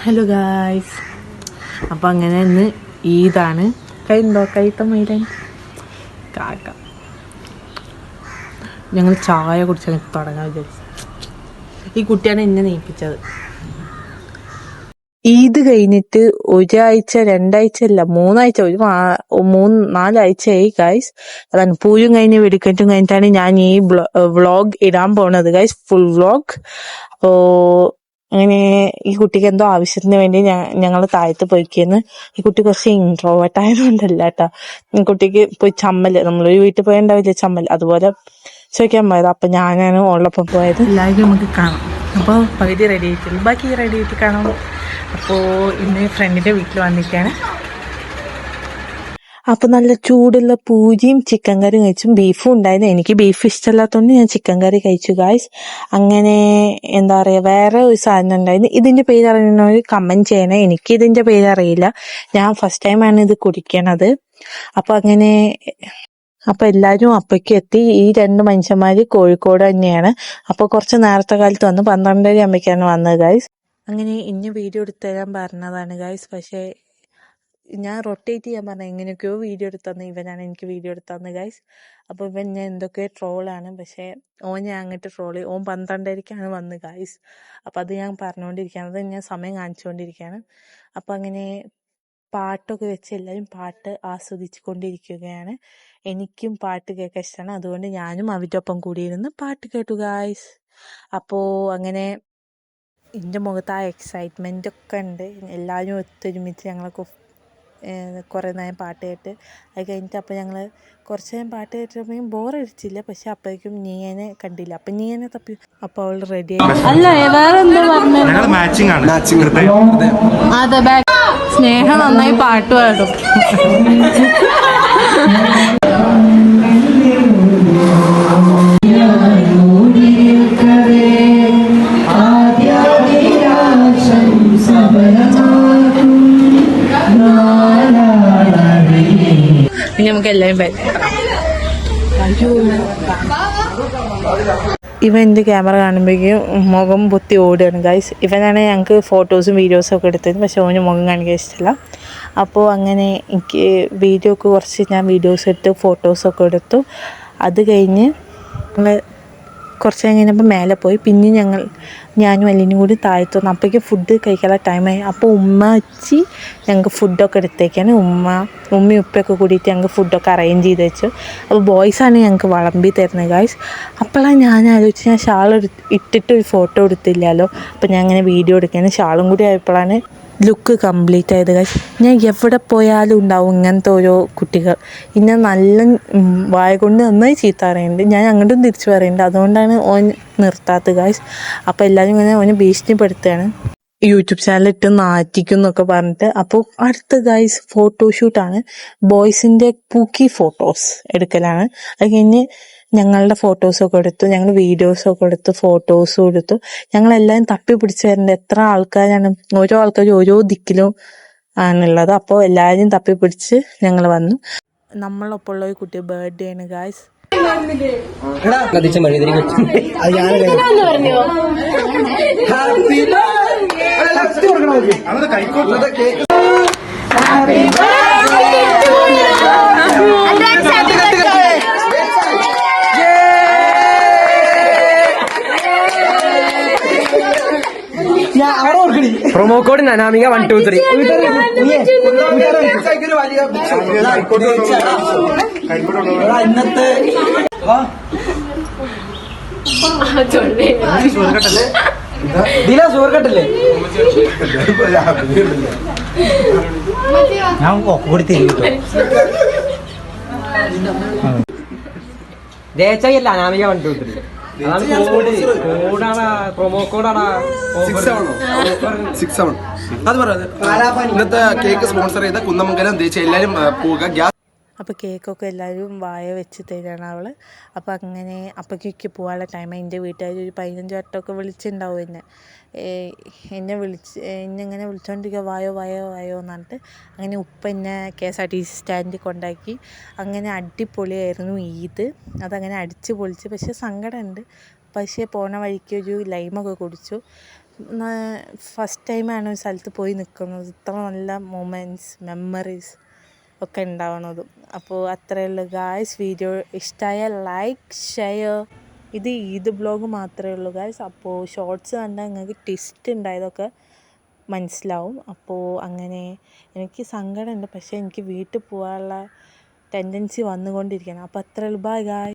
Hello guys, അപ്പം അങ്ങനെ ഇന്ന് ഈദാണ്. കൈത്ത മൈലൻ കാക്ക ഞങ്ങൾ ചായ കുടിച്ചാൽ തുടങ്ങാൻ വിചാരിച്ചു. ഈ കുട്ടിയാണ് എന്നെ നയിപ്പിച്ചത്. ഈദ് കഴിഞ്ഞിട്ട് ഒരാഴ്ച 2 ആഴ്ച അല്ല 3 ആഴ്ച 4 ആഴ്ചയായി ഗൈസ്. അതാണ് പൂയും കഴിഞ്ഞ് വെടിക്കെട്ടും കഴിഞ്ഞിട്ടാണ് ഞാൻ ഈ വ്ളോഗ് ഇടാൻ പോണത് ഗൈസ്, ഫുൾ വ്ളോഗ്. അപ്പോ അങ്ങനെ ഈ കുട്ടിക്ക് എന്തോ ആവശ്യത്തിന് വേണ്ടി ഞങ്ങൾ താഴത്ത് പോയിക്കുന്നു. ഈ കുട്ടി കുറച്ച് ഇൻട്രോവേർട്ട് ആയതുകൊണ്ടല്ല കേട്ടോ, ഈ കുട്ടിക്ക് പോയി ചമ്മല്, നമ്മളൊരു വീട്ടിൽ പോയിണ്ടാവില്ലേ ചമ്മൽ, അതുപോലെ ചോദിക്കാൻ പോയത്. അപ്പൊ ഞാനാണ് ഉള്ളപ്പം പോയത്. എല്ലാവരും നമുക്ക് കാണാം. അപ്പോൾ പകുതി റെഡി ആയിട്ടുള്ളൂ, ബാക്കി റെഡി ആയിട്ട് കാണാം. അപ്പോൾ ഇന്ന് ഫ്രണ്ടിൻ്റെ വീട്ടിൽ വന്നിരിക്കുകയാണ്. അപ്പോൾ നല്ല ചൂടുള്ള പൂരിയും ചിക്കൻ കറിയും കഴിച്ചും ബീഫും ഉണ്ടായിരുന്നു. എനിക്ക് ബീഫ് ഇഷ്ടമല്ലാത്തതുകൊണ്ട് ഞാൻ ചിക്കൻ കറി കഴിച്ചു ഗായ്സ്. അങ്ങനെ എന്താ പറയുക, വേറെ ഒരു സാധനം ഉണ്ടായിരുന്നു. ഇതിൻ്റെ പേര് അറിയുന്നവർ കമൻറ്റ് ചെയ്യണേ. എനിക്ക് ഇതിൻ്റെ പേര് അറിയില്ല, ഞാൻ ഫസ്റ്റ് ടൈമാണ് ഇത് കുടിക്കണത്. അപ്പോൾ അങ്ങനെ എല്ലാവരും അപ്പയ്ക്ക് എത്തി. ഈ 2 മനുഷ്യന്മാർ കോഴിക്കോട് തന്നെയാണ്. അപ്പോൾ കുറച്ച് നേരത്തെ കാലത്ത് വന്ന് 12:30 ആകുമ്പോഴേക്കാണ് വന്നത് ഗായ്സ്. അങ്ങനെ ഇനി വീഡിയോ എടുത്തു തരാൻ പറഞ്ഞതാണ് ഗായ്സ്. പക്ഷേ ഞാൻ റൊട്ടേറ്റ് ചെയ്യാൻ പറഞ്ഞ എങ്ങനെയൊക്കെയോ വീഡിയോ എടുത്തന്ന് ഇവനാണ് എനിക്ക് വീഡിയോ എടുത്തന്ന് ഗായ്സ്. അപ്പോൾ ഇവൻ ഞാൻ എന്തൊക്കെ ട്രോളാണ്, പക്ഷേ ഞാൻ അങ്ങോട്ട് ട്രോൾ ചെയ്യും. 12:30-ക്കാണ് വന്ന് ഗായ്സ്. അപ്പോൾ അത് ഞാൻ പറഞ്ഞുകൊണ്ടിരിക്കുകയാണ്, ഞാൻ സമയം കാണിച്ചുകൊണ്ടിരിക്കുകയാണ്. അപ്പോൾ അങ്ങനെ പാട്ടൊക്കെ വെച്ച് എല്ലാവരും പാട്ട് ആസ്വദിച്ചു കൊണ്ടിരിക്കുകയാണ്. എനിക്കും പാട്ട് കേൾക്കാൻ ഇഷ്ടമാണ്, അതുകൊണ്ട് ഞാനും അവരുടെ ഒപ്പം കൂടിയിരുന്ന് പാട്ട് കേട്ടു ഗായ്സ്. അപ്പോൾ അങ്ങനെ എൻ്റെ മുഖത്ത് ആ എക്സൈറ്റ്മെൻ്റ് ഒക്കെ ഉണ്ട്. എല്ലാവരും ഒത്തൊരുമിച്ച് ഞങ്ങളൊക്കെ കുറേ നേരം പാട്ട് കേട്ട് അത് കഴിഞ്ഞിട്ട് അപ്പോൾ ഞങ്ങൾ കുറച്ച് നേരം പാട്ട് കേട്ടപ്പോഴേക്കും ബോറടിച്ചില്ല. പക്ഷെ അപ്പോഴേക്കും നീയനെ കണ്ടില്ല. അപ്പം നീയനെ തപ്പി, അപ്പോൾ അവൾ റെഡി ആയി. അല്ല വേറെ എന്താ പറഞ്ഞത്, അതെ സ്നേഹ നന്നായി പാട്ട് പാടും. ഇനി നമുക്ക് എല്ലാവരും ഇവൻ എൻ്റെ ക്യാമറ കാണുമ്പോഴേക്കും മുഖം പൊത്തി ഓടുകയാണ് ഗൈസ്. ഇവനാണ് ഞങ്ങൾക്ക് ഫോട്ടോസും വീഡിയോസും ഒക്കെ എടുത്തത്, പക്ഷെ അവന് മുഖം കാണിക്കാൻ ഇഷ്ടമല്ല. അപ്പോൾ അങ്ങനെ എനിക്ക് കുറച്ച് ഞാൻ വീഡിയോസ് എടുത്ത് ഫോട്ടോസൊക്കെ എടുത്തു. അത് കഴിഞ്ഞ് ഞങ്ങൾ കുറച്ച് കഴിഞ്ഞപ്പോൾ മേലെ പോയി. പിന്നെ ഞാനും അല്ലിനും കൂടി താഴത്തു വന്നു. അപ്പോഴേക്കും ഫുഡ് കഴിക്കാനുള്ള ടൈമായി. അപ്പോൾ ഉമ്മച്ചി ഞങ്ങൾക്ക് ഫുഡൊക്കെ എടുത്തേക്കാണ്. ഉമ്മയും ഉപ്പയൊക്കെ കൂടിയിട്ട് ഞങ്ങൾക്ക് ഫുഡൊക്കെ അറേഞ്ച് ചെയ്ത് വെച്ചു. അപ്പോൾ ബോയ്സാണ് ഞങ്ങൾക്ക് വിളമ്പി തരുന്നത് ഗായ്സ്. അപ്പോഴാണ് ഞാൻ ആലോചിച്ച്, ഞാൻ ഷാൾ ഇട്ടിട്ട് ഒരു ഫോട്ടോ എടുത്തില്ലല്ലോ. അപ്പോൾ ഞാൻ അങ്ങനെ വീഡിയോ എടുക്കുകയാണ്. ഷാളും കൂടി ആയപ്പോഴാണ് ലുക്ക് കംപ്ലീറ്റ് ആയത് ഗൈസ്. ഞാൻ എവിടെ പോയാലും ഉണ്ടാവും ഇങ്ങനത്തെ ഓരോ കുട്ടികൾ. ഇന്നെ നല്ല വായ കൊണ്ട് നന്നായി ചീത്ത പറയുന്നുണ്ട്, ഞാൻ അങ്ങോട്ടും തിരിച്ചു പറയുന്നുണ്ട്. അതുകൊണ്ടാണ് ഓൻ നിർത്താത്തത് ഗൈസ്. അപ്പോൾ എല്ലാവരും ഇങ്ങനെ ഓന് ഭീഷണിപ്പെടുത്തുകയാണ്, യൂട്യൂബ് ചാനലിട്ട് നാറ്റിക്കും എന്നൊക്കെ പറഞ്ഞിട്ട്. അപ്പോൾ അടുത്ത ഗൈസ് ഫോട്ടോഷൂട്ടാണ്. ബോയ്സിൻ്റെ പൂക്കി ഫോട്ടോസ് എടുക്കലാണ്. അത് കഴിഞ്ഞ് ഞങ്ങളുടെ ഫോട്ടോസൊക്കെ എടുത്തു, ഞങ്ങൾ വീഡിയോസൊക്കെ എടുത്തു, ഫോട്ടോസും എടുത്തു. ഞങ്ങളെല്ലാവരും തപ്പി പിടിച്ച് വരേണ്ട എത്ര ആൾക്കാരാണ്, ഓരോ ആൾക്കാരും ഓരോ ദിക്കിലും ആണുള്ളത്. അപ്പോൾ എല്ലാവരും തപ്പി പിടിച്ച് ഞങ്ങൾ വന്നു. നമ്മളൊപ്പമുള്ള ഒരു കുട്ടി ബർത്ത്ഡേ ആണ് ഗായ്സ്. Promo code നനാമിക 123. ഇന്നത്തെ ചോർക്കട്ടല്ലേ ഞാൻ കൂടി തിരികെ ദേശയല്ല അനാമിക 123. പ്രൊമോ കോഡാണ് 67. അത് പറയുന്നത് ഇന്നത്തെ കേക്ക് സ്പോൺസർ ചെയ്ത കുന്നമംഗലം ദേശീയ എല്ലാവരും പോവുക. ഗ്യാസ് അപ്പോൾ കേക്കൊക്കെ എല്ലാവരും വായ വെച്ച് തരാണ് അവൾ. അപ്പോൾ അങ്ങനെ അപ്പോഴേക്ക് പോകാനുള്ള ടൈമായി. എൻ്റെ വീട്ടുകാർ ഒരു 15 വട്ടമൊക്കെ വിളിച്ചിട്ടുണ്ടാവും എന്നെ ഇങ്ങനെ വിളിച്ചുകൊണ്ടിരിക്കുക, വായോ എന്ന് പറഞ്ഞിട്ട്. അങ്ങനെ ഉപ്പ എന്നെ KSRTC സ്റ്റാൻഡിൽ കൊണ്ടാക്കി. അങ്ങനെ അടിപൊളിയായിരുന്നു ഈദ്. അതങ്ങനെ അടിച്ച് പൊളിച്ച്. പക്ഷേ സങ്കടമുണ്ട്. പക്ഷേ പോണ വഴിക്ക് ഒരു ലൈമൊക്കെ കുടിച്ചു. ഫസ്റ്റ് ടൈമാണ് ഒരു സ്ഥലത്ത് പോയി നിൽക്കുന്നത്, ഇത്ര നല്ല മൊമെൻറ്റ്സ് മെമ്മറീസ് ഒക്കെ ഉണ്ടാവണതും. അപ്പോൾ അത്രയേ ഉള്ളൂ ഗായ്സ്. വീഡിയോ ഇഷ്ടമായ ലൈക്ക് ഷെയർ. ഇത് ഈദ് ബ്ലോഗ് മാത്രമേ ഉള്ളൂ ഗായ്സ്. അപ്പോൾ ഷോർട്സ് കണ്ടാൽ നിങ്ങൾക്ക് ട്വിസ്റ്റ് ഉണ്ടായതൊക്കെ മനസ്സിലാവും. അപ്പോൾ അങ്ങനെ എനിക്ക് സങ്കടമുണ്ട്, പക്ഷേ എനിക്ക് വീട്ടിൽ പോകാനുള്ള ടെൻഡൻസി വന്നുകൊണ്ടിരിക്കുകയാണ്. അപ്പോൾ അത്രയേ ഉള്ളൂ. Bye guys.